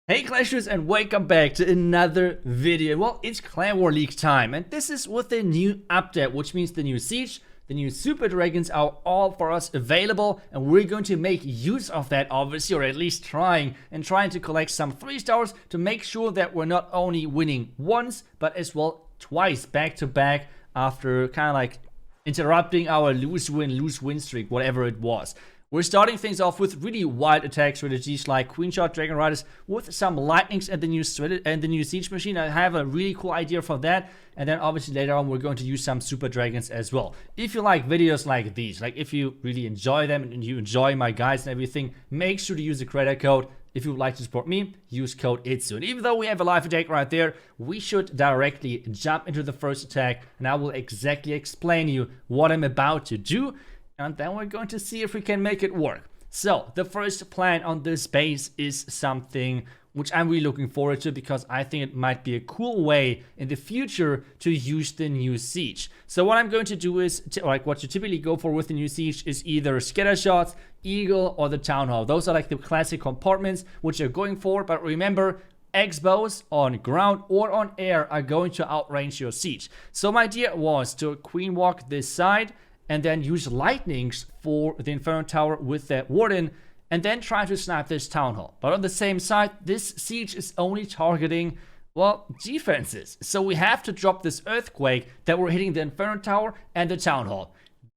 Hey Clashers, and welcome back to another video. Well, it's Clan War League time, and this is with the new update, which means the new siege, the new super dragons are all for us available, and we're going to make use of that, obviously, or at least trying to collect some 3 stars to make sure that we're not only winning once, but as well twice back to back after kind of like interrupting our lose win streak, whatever it was. We're starting things off with really wild attack strategies like Queen Shot Dragon Riders with some lightnings and the new siege machine. I have a really cool idea for that, and then obviously later on we're going to use some super dragons as well. If you like videos like these, like if you really enjoy them and you enjoy my guides and everything, make sure to use the credit code. If you would like to support me, use code ITSU. And even though we have a live attack right there, we should directly jump into the first attack, and I will exactly explain you what I'm about to do. And then we're going to see if we can make it work. So, the first plan on this base is something which I'm really looking forward to, because I think it might be a cool way in the future to use the new siege. So what I'm going to do is, like what you typically go for with the new siege is either scatter shots, eagle, or the town hall. Those are like the classic compartments which you're going for, but remember, X-bows on ground or on air are going to outrange your siege. So my idea was to queen walk this side, and then use lightnings for the Inferno Tower with that Warden, and then try to snipe this Town Hall. But on the same side, this siege is only targeting, well, defenses. So we have to drop this Earthquake that we're hitting the Inferno Tower and the Town Hall.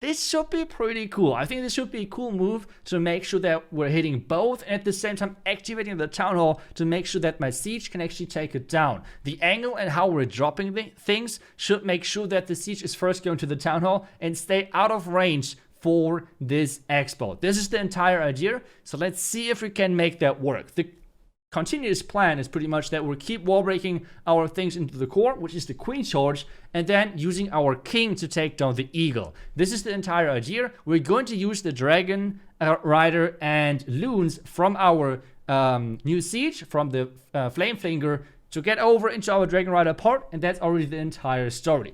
This should be pretty cool. I think this should be a cool move to make sure that we're hitting both and at the same time activating the Town Hall to make sure that my siege can actually take it down. The angle and how we're dropping the things should make sure that the siege is first going to the Town Hall and stay out of range for this expo. This is the entire idea, so let's see if we can make that work. The continuous plan is pretty much that we'll keep wall breaking our things into the core, which is the queen charge, and then using our king to take down the eagle. This is the entire idea. We're going to use the dragon rider and loons from our new siege, from the flame flinger, to get over into our dragon rider part, and that's already the entire story.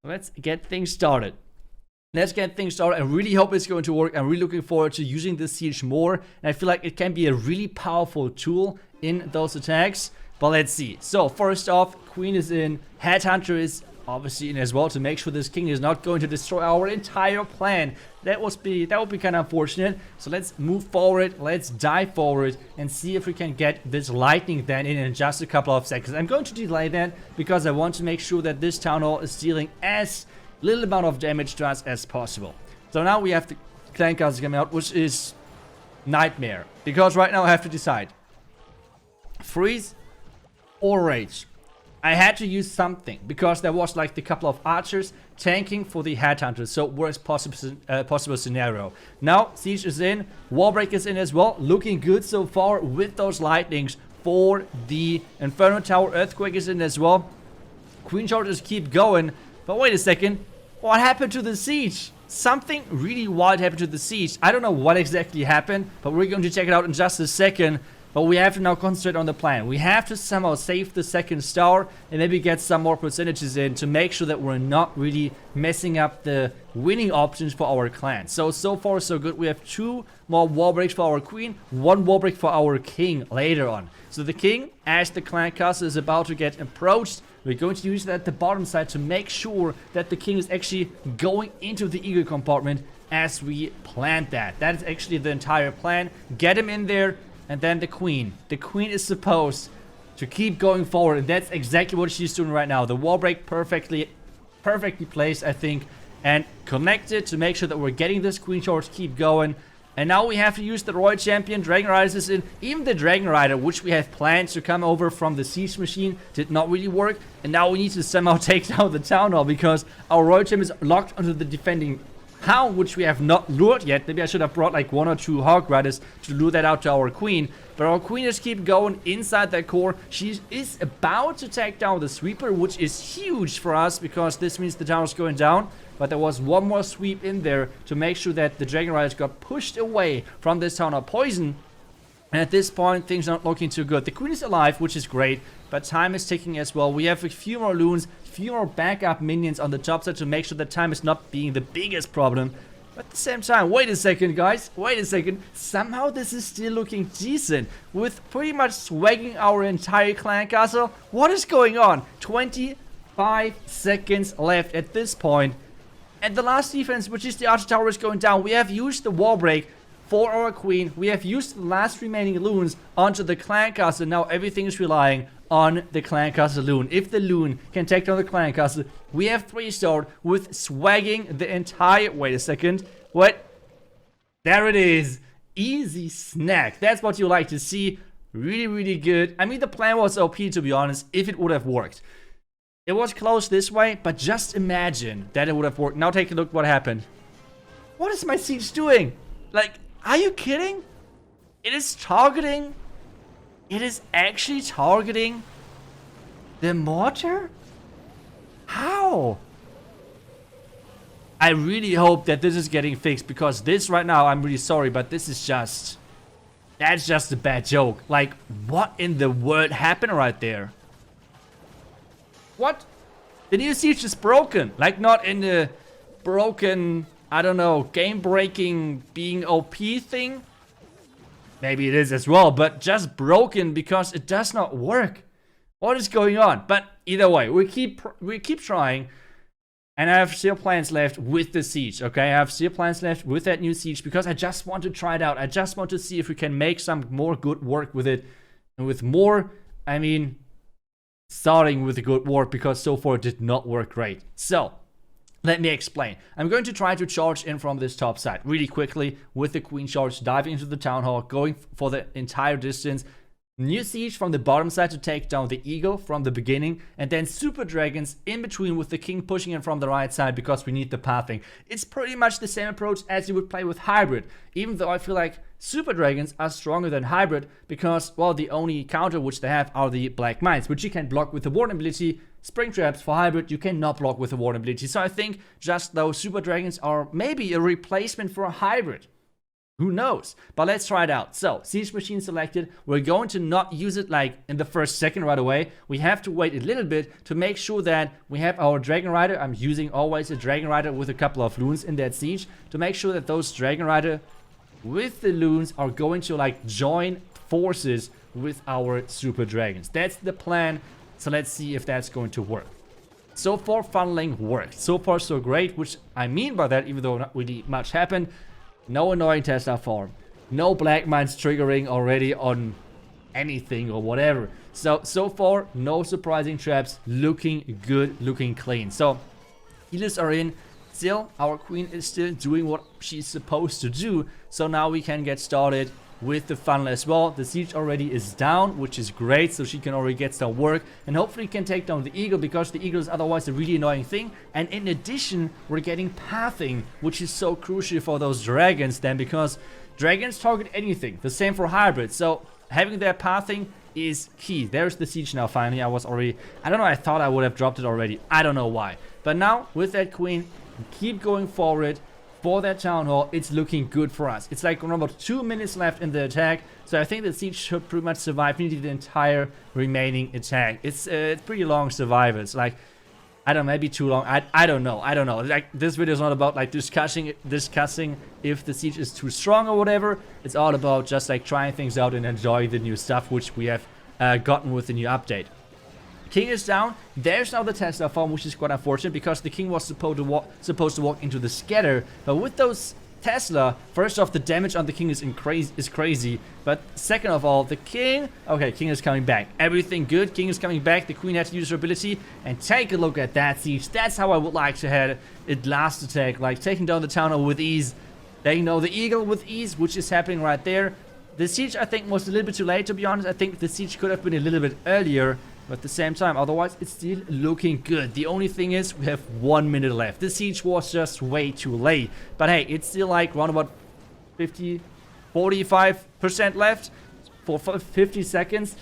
Let's get things started. I really hope it's going to work. I'm really looking forward to using this siege more, and I feel like it can be a really powerful tool in those attacks. But let's see. So first off, queen is in, headhunter is obviously in as well, to make sure this king is not going to destroy our entire plan. That would be kind of unfortunate. So let's move forward, let's dive forward and see if we can get this lightning then in just a couple of seconds. I'm going to delay that because I want to make sure that this town hall is dealing as little amount of damage to us as possible. So now we have the clan castle coming out, which is nightmare, because right now I have to decide freeze or rage. I had to use something because there was like the couple of archers tanking for the headhunters, so worst possible scenario. Now siege is in, wallbreak is in as well, looking good so far with those lightnings for the Inferno Tower. Earthquake is in as well. Queen charges keep going. But wait a second, what happened to the siege? Something really wild happened to the siege. I don't know what exactly happened, but we're going to check it out in just a second. But we have to now concentrate on the plan. We have to somehow save the second star and maybe get some more percentages in to make sure that we're not really messing up the winning options for our clan. So far so good. We have 2 more wall breaks for our queen, 1 wall break for our king later on. So the king, as the clan castle is about to get approached, we're going to use that at the bottom side to make sure that the king is actually going into the eagle compartment as we planned that. That is actually the entire plan. Get him in there, and then the queen. The queen is supposed to keep going forward, and that's exactly what she's doing right now. The wall break perfectly placed, I think, and connected to make sure that we're getting this queen charge keep going. And now we have to use the Royal Champion. Dragon Riders is in. Even the Dragon Rider, which we have planned to come over from the Siege Machine, did not really work. And now we need to somehow take down the Town Hall because our Royal Champion is locked onto the defending Hound, which we have not lured yet. Maybe I should have brought like 1 or 2 Hog Riders to lure that out to our Queen. But our Queen just keep going inside that core. She is about to take down the Sweeper, which is huge for us because this means the town is going down. But there was 1 more sweep in there to make sure that the Dragon Riders got pushed away from this town of poison. And at this point, things are not looking too good. The queen is alive, which is great, but time is ticking as well. We have a few more loons, a few more backup minions on the top side to make sure that time is not being the biggest problem. At the same time, wait a second, guys. Wait a second. Somehow this is still looking decent. With pretty much swagging our entire clan castle. What is going on? 25 seconds left at this point. And the last defense, which is the archer tower, is going down. We have used the wall break for our queen. We have used the last remaining loons onto the clan castle. Now everything is relying on the clan castle loon. If the loon can take down the clan castle, we have 3-starred with swagging the entire... Wait a second. What? There it is. Easy snack. That's what you like to see. Really, really good. I mean, the plan was OP, to be honest, if it would have worked. It was close this way, but just imagine that it would have worked. Now take a look what happened. What is my siege doing? Like, are you kidding? It is targeting... It is actually targeting the mortar? How? I really hope that this is getting fixed, because this right now, I'm really sorry, but this is just... That's just a bad joke. Like, what in the world happened right there? What? The new siege is broken. Like, not in the broken, I don't know, game-breaking, being OP thing. Maybe it is as well, but just broken because it does not work. What is going on? But either way, we keep trying. And I have still plans left with the siege, okay? I have still plans left with that new siege because I just want to try it out. I just want to see if we can make some more good work with it. And with more, I mean, starting with the good work, because so far it did not work great. So, let me explain. I'm going to try to charge in from this top side really quickly with the queen charge, diving into the town hall, going for the entire distance. New siege from the bottom side to take down the eagle from the beginning, and then super dragons in between with the king pushing in from the right side because we need the pathing. It's pretty much the same approach as you would play with hybrid, even though I feel like super dragons are stronger than hybrid because, well, the only counter which they have are the black mines, which you can block with the warden ability. Spring traps for hybrid you cannot block with the warden ability. So I think just those super dragons are maybe a replacement for a hybrid. Who knows? But let's try it out. So, siege machine selected. We're going to not use it like in the first second right away. We have to wait a little bit to make sure that we have our dragon rider. I'm using always a dragon rider with a couple of loons in that siege to make sure that those dragon rider with the loons are going to like join forces with our super dragons. That's the plan. So let's see if that's going to work. So far, funneling worked. So far, so great. Which I mean by that, even though not really much happened. No annoying Tesla farm. No black mines triggering already on anything or whatever. So far, no surprising traps. Looking good, looking clean. So, healers are in. Still, our queen is still doing what she's supposed to do. So now we can get started with the funnel as well. The siege already is down, which is great, so she can already get some work and hopefully can take down the eagle, because the eagle is otherwise a really annoying thing. And in addition, we're getting pathing, which is so crucial for those dragons then, because dragons target anything. The same for hybrid, so having their pathing is key. There's the siege now finally. I don't know, I thought I would have dropped it already. I don't know why. But now with that queen, keep going forward for that town hall. It's looking good for us. It's like around about 2 minutes left in the attack, so I think the siege should pretty much survive. We need the entire remaining attack. It's pretty long survivors. Like, I don't know, maybe too long. I don't know. Like, this video is not about like discussing if the siege is too strong or whatever. It's all about just like trying things out and enjoying the new stuff which we have gotten with the new update. King is down. There's now the Tesla farm, which is quite unfortunate because the king was supposed to walk into the scatter. But with those Tesla, first off, the damage on the king is crazy. But second of all, the king... Okay, king is coming back. Everything good. King is coming back. The queen had to use her ability. And take a look at that siege. That's how I would like to have it last attack. Like, taking down the town hall with ease. Taking down the eagle with ease, which is happening right there. The siege, I think, was a little bit too late, to be honest. I think the siege could have been a little bit earlier. But at the same time, otherwise, it's still looking good. The only thing is, we have 1 minute left. The siege was just way too late. But hey, it's still like around about 45% left for 50 seconds.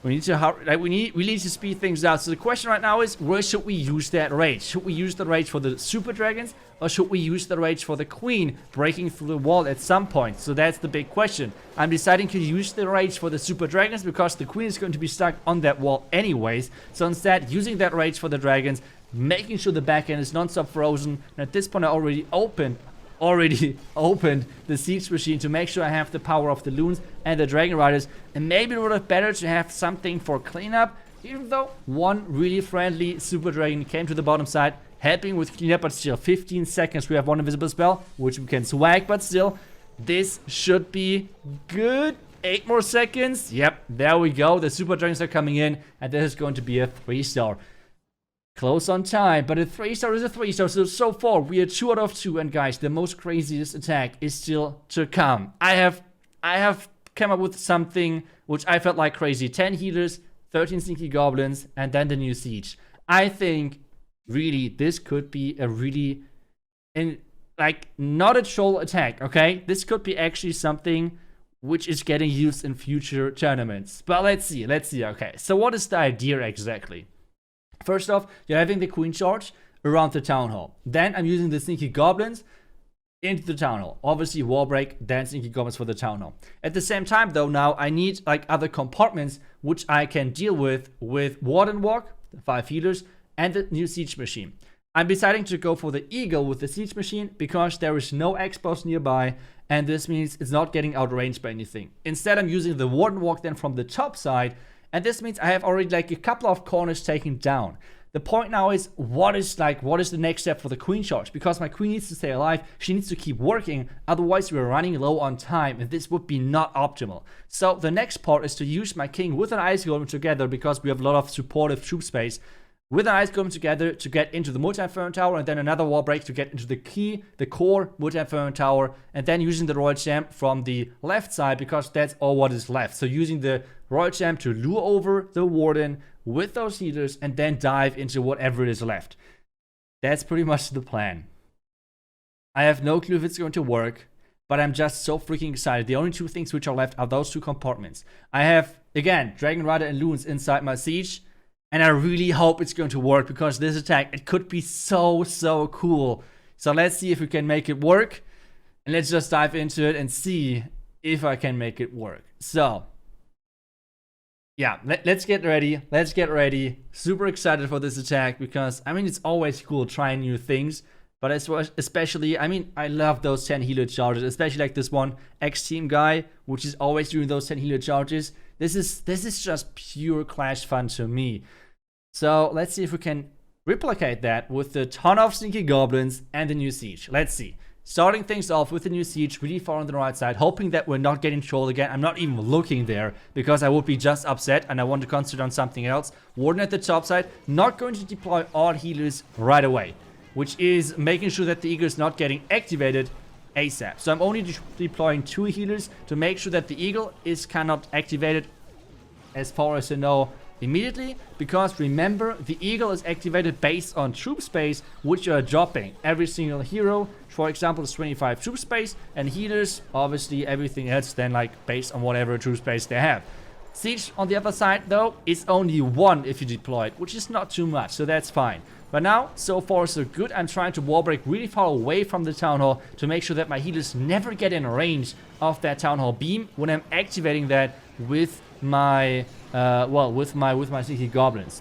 We need to hurry, like we need to speed things out. So the question right now is, where should we use that rage? Should we use the rage for the super dragons, or should we use the rage for the queen breaking through the wall at some point? So that's the big question. I'm deciding to use the rage for the super dragons because the queen is going to be stuck on that wall anyways. So instead, using that rage for the dragons, making sure the back end is non-stop frozen. And at this point, I already opened already opened the siege machine to make sure I have the power of the loons and the dragon riders. And maybe it would have better to have something for cleanup, even though one really friendly super dragon came to the bottom side helping with cleanup. But still, 15 seconds we have one invisible spell which we can swag, but still this should be good. 8 more seconds. Yep, there we go. The super dragons are coming in and this is going to be a 3-star. Close on time, but a 3-star is a 3-star. So far we are 2 out of 2. And guys, the most craziest attack is still to come. I have come up with something which I felt like crazy. 10 healers, 13 sneaky goblins, and then the new siege. I think really this could be a really not a troll attack, okay? This could be actually something which is getting used in future tournaments. But let's see. Okay, so what is the idea exactly? First off, you're having the queen charge around the town hall. Then I'm using the sneaky goblins into the town hall. Obviously wall break, then sneaky goblins for the town hall. At the same time though, now I need like other compartments which I can deal with warden walk, the 5 healers, and the new siege machine. I'm deciding to go for the eagle with the siege machine because there is no X-boss nearby, and this means it's not getting outranged by anything. Instead, I'm using the warden walk then from the top side, and this means I have already like a couple of corners taken down. The point now is what is the next step for the queen charge? Because my queen needs to stay alive, she needs to keep working, otherwise we're running low on time and this would be not optimal. So the next part is to use my king with an ice golem together, because we have a lot of supportive troop space, with an ice golem together to get into the multi-inferno tower, and then another wall break to get into the core multi-inferno tower, and then using the royal champ from the left side, because that's all what is left. So using the royal champ to lure over the warden with those healers and then dive into whatever is left. That's pretty much the plan. I have no clue if it's going to work, but I'm just so freaking excited. The only 2 things which are left are those 2 compartments. I have, again, dragon rider and loons inside my siege, and I really hope it's going to work, because this attack, it could be so cool. So let's see if we can make it work. And let's just dive into it and see if I can make it work. So, yeah, let's get ready. Super excited for this attack, because, I mean, it's always cool trying new things. But especially, I mean, I love those 10 healer charges, especially like this one X-Team guy, which is always doing those 10 healer charges. This is just pure Clash fun to me. So let's see if we can replicate that with the ton of sneaky goblins and the new siege. Let's see. Starting things off with the new siege really far on the right side, hoping that we're not getting trolled again. I'm not even looking there, because I would be just upset and I want to concentrate on something else. Warden at the top side, not going to deploy all healers right away, which is making sure that the eagle is not getting activated ASAP. So I'm only deploying 2 healers to make sure that the eagle is cannot activated, as far as I know, immediately, because remember, the eagle is activated based on troop space which you are dropping. Every single hero, for example, is 25 troop space, and healers, obviously everything else then like based on whatever troop space they have. Siege on the other side though is only 1 if you deploy it, which is not too much, so that's fine. But now, so far so good. I'm trying to wall break really far away from the town hall to make sure that my healers never get in range of that town hall beam when I'm activating that with my with my sneaky goblins.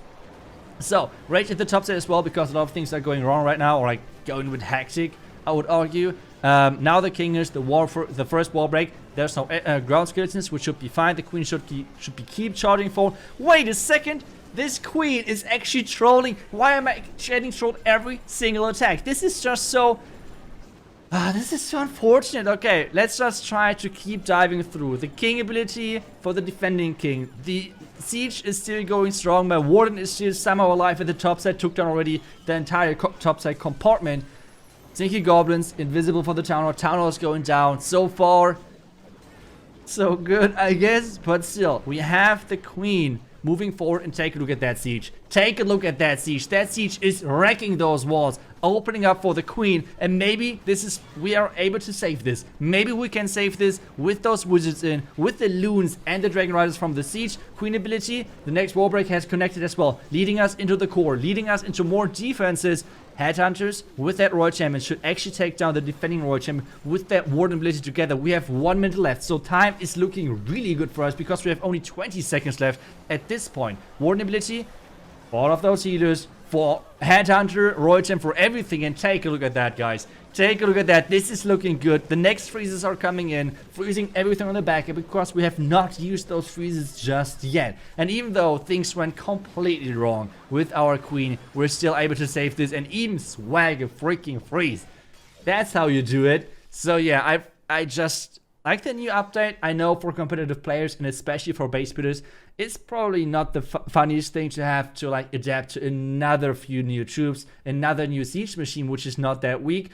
So right at the top side as well, because a lot of things are going wrong right now, or like going with hectic, I would argue. Now the king is the first wall break. There's no ground skeletons, which should be fine. The queen should be keep charging forward. Wait a second. This queen is actually trolling. Why am I getting trolled every single attack? This is just so... this is so unfortunate. Okay, let's just try to keep diving through. The king ability for the defending king. The siege is still going strong. My warden is still somehow alive at the top side. Took down already the entire top side compartment. Sneaky goblins, invisible for the town hall. Town hall is going down. So far, so good, I guess. But still, we have the queen moving forward, and take a look at that siege. Take a look at that siege. That siege is wrecking those walls, opening up for the queen, and maybe we are able to save this. Maybe we can save this with those wizards in, with the loons and the dragon riders from the siege. Queen ability, the next wall break has connected as well, leading us into the core, leading us into more defenses. Headhunters with that royal champion should actually take down the defending royal champion with that warden ability together. We have 1 minute left, so time is looking really good for us, because we have only 20 seconds left at this point. Warden ability, all of those healers, for Headhunter, Royton, for everything. And take a look at that, guys. Take a look at that. This is looking good. The next freezes are coming in, freezing everything on the back because we have not used those freezes just yet. And even though things went completely wrong with our queen, we're still able to save this and even swag a freaking freeze. That's how you do it. So yeah, I just like the new update. I know for competitive players and especially for base builders, it's probably not the funniest thing to have to like adapt to another few new troops, another new siege machine, which is not that weak.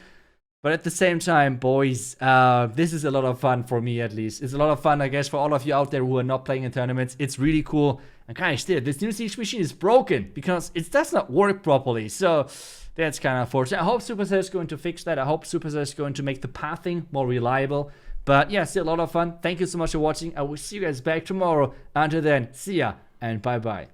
But at the same time, boys, this is a lot of fun for me at least. It's a lot of fun, I guess, for all of you out there who are not playing in tournaments. It's really cool. And guys, still, this new siege machine is broken because it does not work properly. So that's kind of unfortunate. I hope Supercell is going to fix that. I hope Supercell is going to make the pathing more reliable. But yeah, still a lot of fun. Thank you so much for watching. I will see you guys back tomorrow. Until then, see ya and bye-bye.